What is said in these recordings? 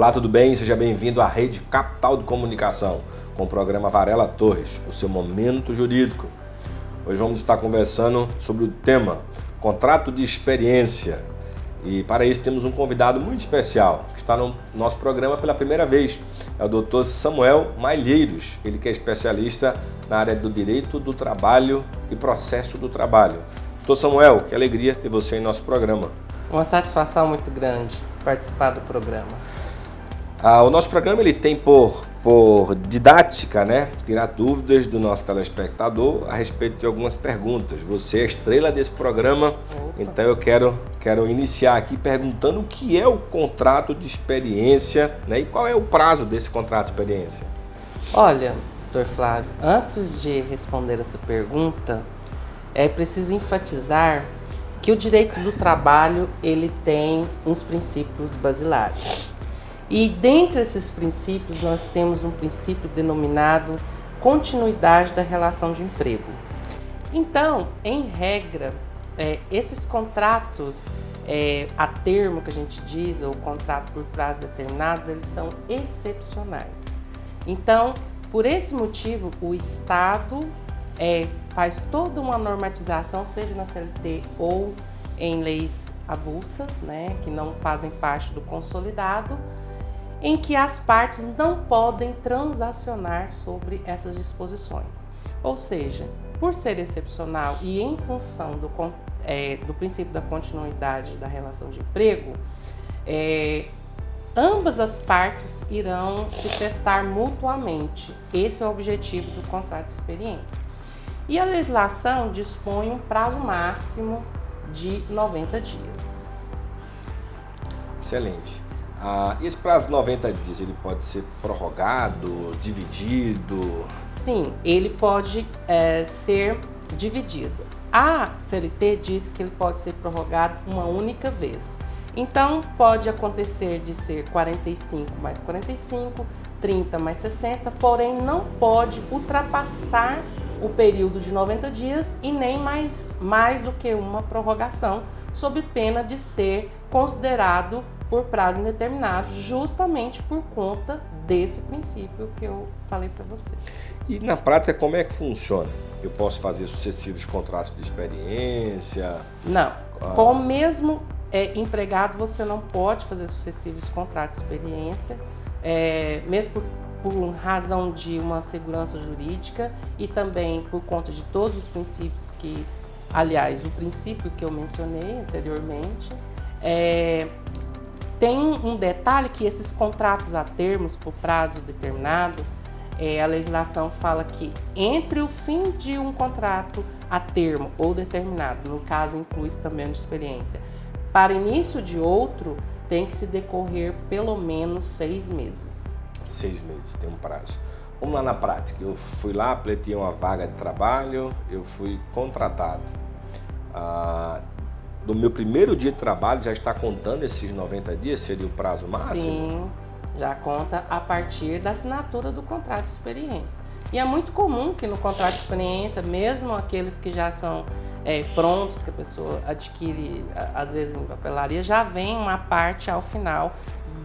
Olá, tudo bem? Seja bem-vindo à Rede Capital de Comunicação, com o programa Varela Torres, o seu momento jurídico. Hoje vamos estar conversando sobre o tema contrato de experiência. E para isso temos um convidado muito especial, que está no nosso programa pela primeira vez. É o Dr. Samuel Malheiros, ele que é especialista na área do direito do trabalho e processo do trabalho. Dr. Samuel, que alegria ter você em nosso programa. Uma satisfação muito grande participar do programa. O nosso programa ele tem por didática, tirar dúvidas do nosso telespectador a respeito de algumas perguntas. Você é a estrela desse programa. Opa. Então eu quero iniciar aqui perguntando o que é o contrato de experiência, e qual é o prazo desse contrato de experiência. Olha, doutor Flávio, antes de responder essa pergunta, é preciso enfatizar que o direito do trabalho ele tem uns princípios basilares. E dentre esses princípios, nós temos um princípio denominado continuidade da relação de emprego. Então, em regra, esses contratos a termo que a gente diz, ou contrato por prazos determinados, eles são excepcionais. Então, por esse motivo, o Estado faz toda uma normatização, seja na CLT ou em leis avulsas, que não fazem parte do consolidado, em que as partes não podem transacionar sobre essas disposições. Ou seja, por ser excepcional e em função do princípio da continuidade da relação de emprego, ambas as partes irão se testar mutuamente. Esse é o objetivo do contrato de experiência. E a legislação dispõe um prazo máximo de 90 dias. Excelente. E esse prazo de 90 dias, ele pode ser prorrogado, dividido? Sim, ele pode ser dividido. A CLT diz que ele pode ser prorrogado uma única vez. Então, pode acontecer de ser 45 mais 45, 30 mais 60, porém não pode ultrapassar o período de 90 dias e nem mais do que uma prorrogação, sob pena de ser considerado por prazo indeterminado, justamente por conta desse princípio que eu falei para você. E na prática, como é que funciona? Eu posso fazer sucessivos contratos de experiência? Não. Com o mesmo empregado, você não pode fazer sucessivos contratos de experiência, mesmo por razão de uma segurança jurídica e também por conta de todos os princípios que, aliás, o princípio que eu mencionei anteriormente, tem um detalhe que esses contratos a termos por prazo determinado, a legislação fala que entre o fim de um contrato a termo ou determinado, no caso inclui também a de experiência, para início de outro, tem que se decorrer pelo menos 6 meses. 6 meses, tem um prazo. Vamos lá na prática. Eu fui lá, pleiteei uma vaga de trabalho, eu fui contratado. Do meu primeiro dia de trabalho já está contando esses 90 dias? Seria o prazo máximo? Sim, já conta a partir da assinatura do contrato de experiência. E é muito comum que no contrato de experiência, mesmo aqueles que já são prontos, que a pessoa adquire, às vezes em papelaria, já vem uma parte ao final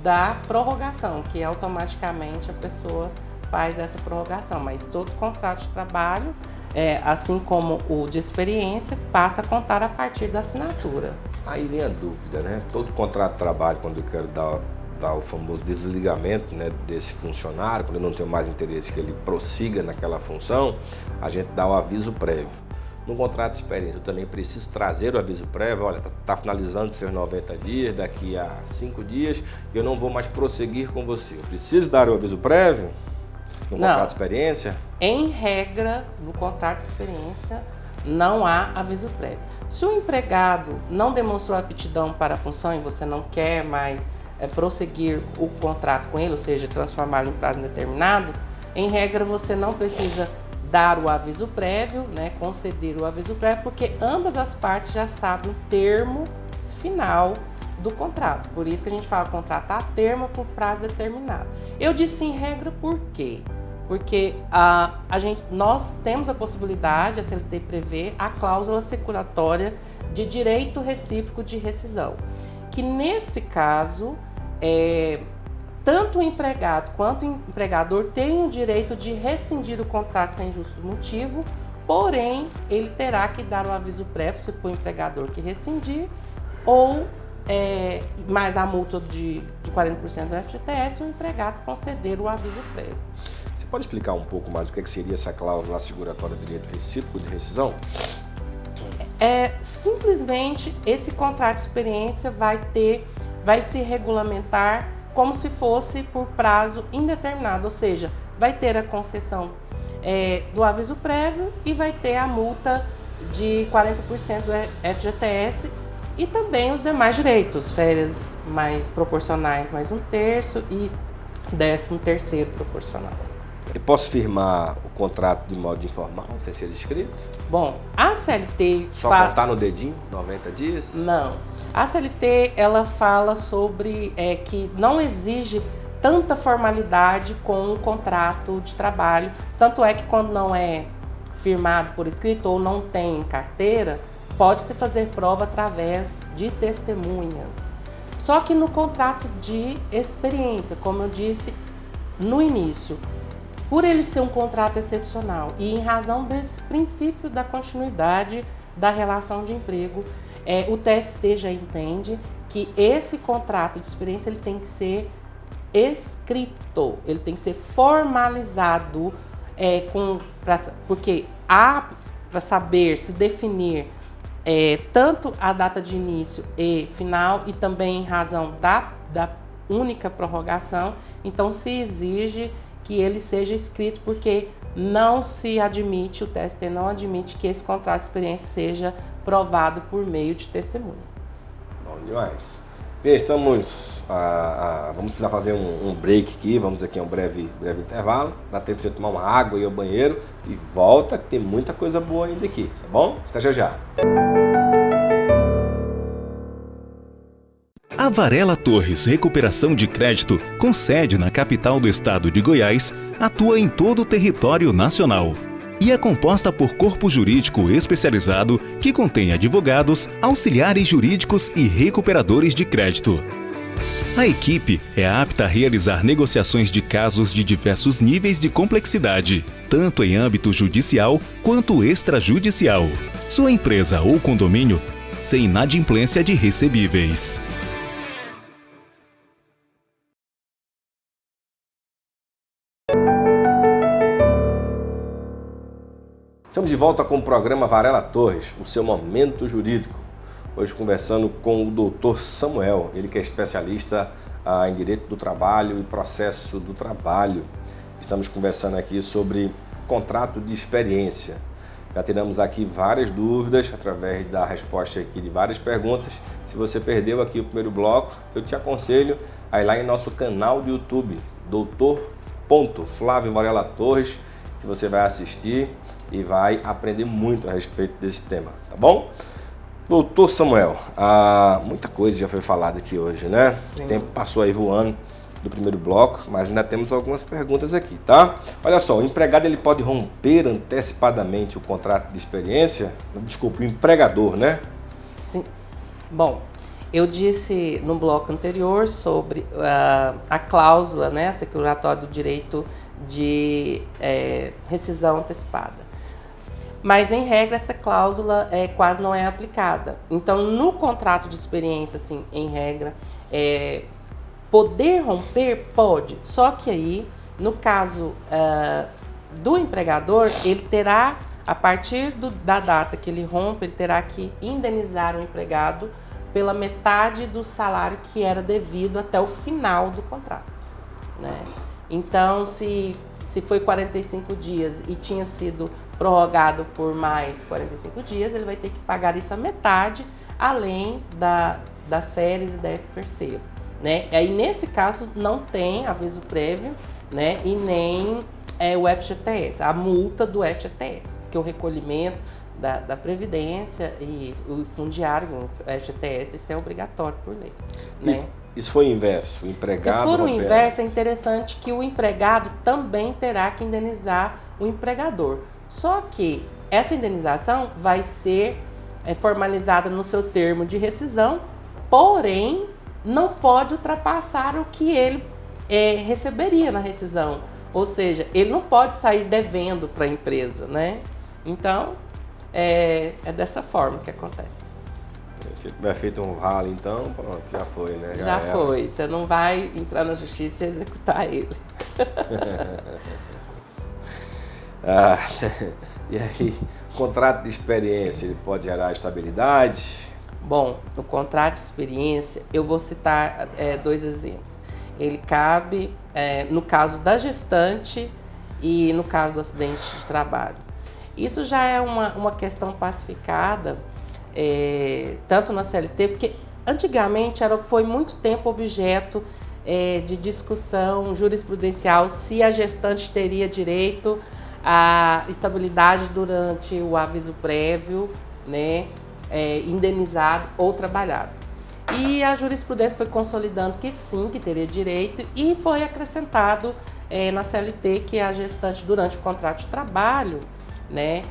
da prorrogação, que automaticamente a pessoa faz essa prorrogação. Mas todo contrato de trabalho, assim como o de experiência, passa a contar a partir da assinatura. Aí vem a dúvida, Todo contrato de trabalho, quando eu quero dar o famoso desligamento desse funcionário, quando eu não tenho mais interesse que ele prossiga naquela função, a gente dá o aviso prévio. No contrato de experiência, eu também preciso trazer o aviso prévio. Olha, está finalizando os seus 90 dias, daqui a 5 dias, eu não vou mais prosseguir com você. Eu preciso dar o aviso prévio no contrato de experiência? Em regra, no contrato de experiência, não há aviso prévio. Se o empregado não demonstrou aptidão para a função e você não quer mais prosseguir o contrato com ele, ou seja, transformá-lo em prazo indeterminado, em regra você não precisa dar o aviso prévio, conceder o aviso prévio, porque ambas as partes já sabem o termo final do contrato. Por isso que a gente fala contratar a termo por prazo determinado. Eu disse em regra por quê? Porque nós temos a possibilidade, a CLT prevê a cláusula securatória de direito recíproco de rescisão, que nesse caso tanto o empregado quanto o empregador têm o direito de rescindir o contrato sem justo motivo, porém, ele terá que dar o aviso prévio, se for o empregador que rescindir, ou mais a multa de 40% do FGTS, o empregado conceder o aviso prévio. Você pode explicar um pouco mais o que seria essa cláusula asseguratória de direito recíproco de rescisão? Simplesmente esse contrato de experiência vai se regulamentar como se fosse por prazo indeterminado, ou seja, vai ter a concessão do aviso prévio e vai ter a multa de 40% do FGTS e também os demais direitos, férias mais proporcionais mais 1/3 e 13º proporcional. Eu posso firmar o contrato de modo informal, sem ser escrito? Bom, a CLT... Só contar no dedinho, 90 dias? Não. A CLT, ela fala sobre que não exige tanta formalidade com o contrato de trabalho. Tanto é que quando não é firmado por escrito ou não tem carteira, pode-se fazer prova através de testemunhas. Só que no contrato de experiência, como eu disse no início, por ele ser um contrato excepcional e em razão desse princípio da continuidade da relação de emprego, o TST já entende que esse contrato de experiência ele tem que ser escrito, ele tem que ser formalizado, porque há para saber se definir tanto a data de início e final e também em razão da única prorrogação, então se exige que ele seja escrito, porque não se admite, o TST não admite que esse contrato de experiência seja provado por meio de testemunha. Bom demais. Bem, vamos precisar fazer um break aqui, vamos aqui a um breve intervalo, dá tempo de você tomar uma água e ir ao banheiro e volta, que tem muita coisa boa ainda aqui, tá bom? Até já. A Varela Torres Recuperação de Crédito, com sede na capital do estado de Goiás, atua em todo o território nacional e é composta por corpo jurídico especializado que contém advogados, auxiliares jurídicos e recuperadores de crédito. A equipe é apta a realizar negociações de casos de diversos níveis de complexidade, tanto em âmbito judicial quanto extrajudicial. Sua empresa ou condomínio sem inadimplência de recebíveis. Estamos de volta com o programa Varela Torres, o seu momento jurídico. Hoje conversando com o doutor Samuel, ele que é especialista em Direito do Trabalho e Processo do Trabalho. Estamos conversando aqui sobre contrato de experiência. Já tiramos aqui várias dúvidas através da resposta aqui de várias perguntas. Se você perdeu aqui o primeiro bloco, eu te aconselho a ir lá em nosso canal do YouTube, Dr. Varela Torres, que você vai assistir e vai aprender muito a respeito desse tema, tá bom? Doutor Samuel, muita coisa já foi falada aqui hoje, né? Sim. O tempo passou aí voando do primeiro bloco, mas ainda temos algumas perguntas aqui, tá? Olha só, o empregado ele pode romper antecipadamente o contrato de experiência? Desculpa, o empregador, né? Sim. Bom, eu disse no bloco anterior sobre a cláusula, né, securatória do direito de rescisão antecipada. Mas, em regra, essa cláusula quase não é aplicada. Então, no contrato de experiência, assim, em regra, poder romper pode. Só que aí, no caso do empregador, ele terá, a partir da data que ele rompe, ele terá que indenizar o empregado pela metade do salário que era devido até o final do contrato, né? Então, se foi 45 dias e tinha sido prorrogado por mais 45 dias, ele vai ter que pagar isso a metade, além das férias e 13º, né? Aí, nesse caso, não tem aviso prévio, né? E nem o FGTS, a multa do FGTS, porque o recolhimento da Previdência e o fundiário, o FGTS, isso é obrigatório por lei, né? Isso foi o inverso, o empregado... Se for o inverso, é interessante que o empregado também terá que indenizar o empregador. Só que essa indenização vai ser formalizada no seu termo de rescisão, porém, não pode ultrapassar o que ele receberia na rescisão. Ou seja, ele não pode sair devendo para a empresa, né? Então, é dessa forma que acontece. Se tiver feito um vale, então, pronto, já foi, né? Já foi. Você não vai entrar na justiça e executar ele. E aí, contrato de experiência, ele pode gerar estabilidade? Bom, no contrato de experiência, eu vou citar 2 exemplos. Ele cabe no caso da gestante e no caso do acidente de trabalho. Isso já é uma questão pacificada, tanto na CLT, porque antigamente foi muito tempo objeto de discussão jurisprudencial se a gestante teria direito à estabilidade durante o aviso prévio, né, indenizado ou trabalhado. E a jurisprudência foi consolidando que sim, que teria direito, e foi acrescentado na CLT que a gestante durante o contrato de trabalho, né,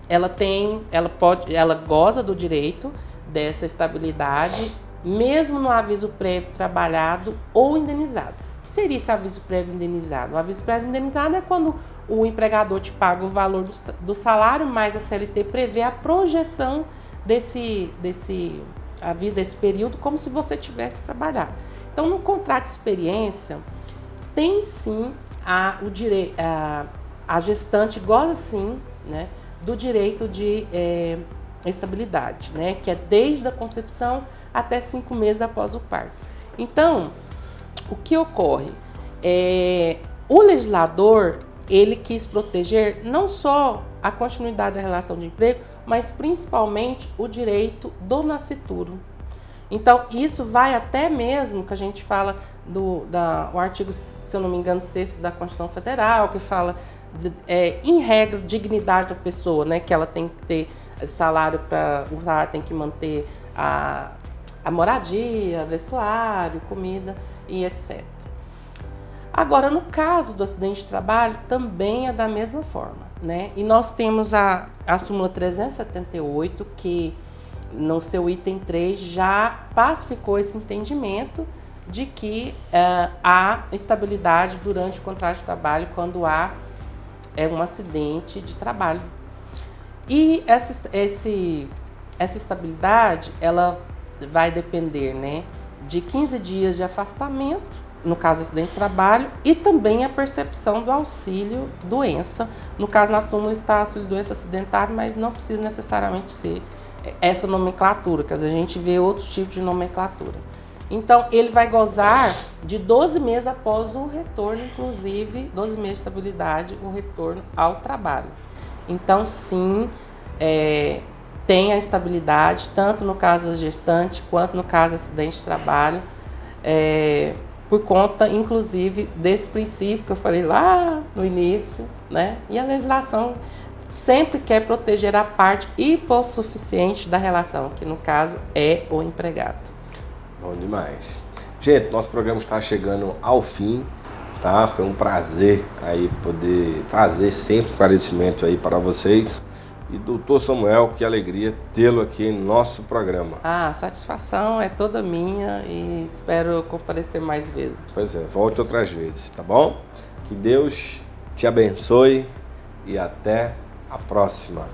ela goza do direito dessa estabilidade, mesmo no aviso prévio trabalhado ou indenizado. O que seria esse aviso prévio indenizado? O aviso prévio indenizado é quando o empregador te paga o valor do salário, mas a CLT prevê a projeção desse aviso, desse período, como se você tivesse trabalhado. Então, no contrato de experiência, tem sim a gestante goza sim, né, do direito de estabilidade, né, que é desde a concepção até 5 meses após o parto. Então, o que ocorre? O legislador, ele quis proteger não só a continuidade da relação de emprego, mas principalmente o direito do nascituro. Então, isso vai até mesmo, que a gente fala o artigo, se eu não me engano, 6º da Constituição Federal, que fala, em regra, dignidade da pessoa, né? Que ela tem que ter salário o salário tem que manter a moradia, vestuário, comida e etc. Agora, no caso do acidente de trabalho, também é da mesma forma, né? E nós temos a súmula 378, que no seu item 3 já pacificou esse entendimento de que há estabilidade durante o contrato de trabalho quando há um acidente de trabalho. E essa estabilidade, ela vai depender, né, de 15 dias de afastamento, no caso do acidente de trabalho, e também a percepção do auxílio doença. No caso, na súmula está auxílio doença acidentário, mas não precisa necessariamente ser essa nomenclatura, que às vezes a gente vê outros tipos de nomenclatura. Então, ele vai gozar de 12 meses após o retorno, inclusive 12 meses de estabilidade, o retorno ao trabalho. Então, sim, tem a estabilidade, tanto no caso da gestante, quanto no caso do acidente de trabalho, por conta, inclusive, desse princípio que eu falei lá no início, né? E a legislação sempre quer proteger a parte hipossuficiente da relação, que no caso é o empregado. Bom demais. Gente, nosso programa está chegando ao fim, tá? Foi um prazer aí poder trazer sempre esclarecimento aí para vocês. E doutor Samuel, que alegria tê-lo aqui em nosso programa. A satisfação é toda minha e espero comparecer mais vezes. Pois é, volte outras vezes, tá bom? Que Deus te abençoe e até a próxima.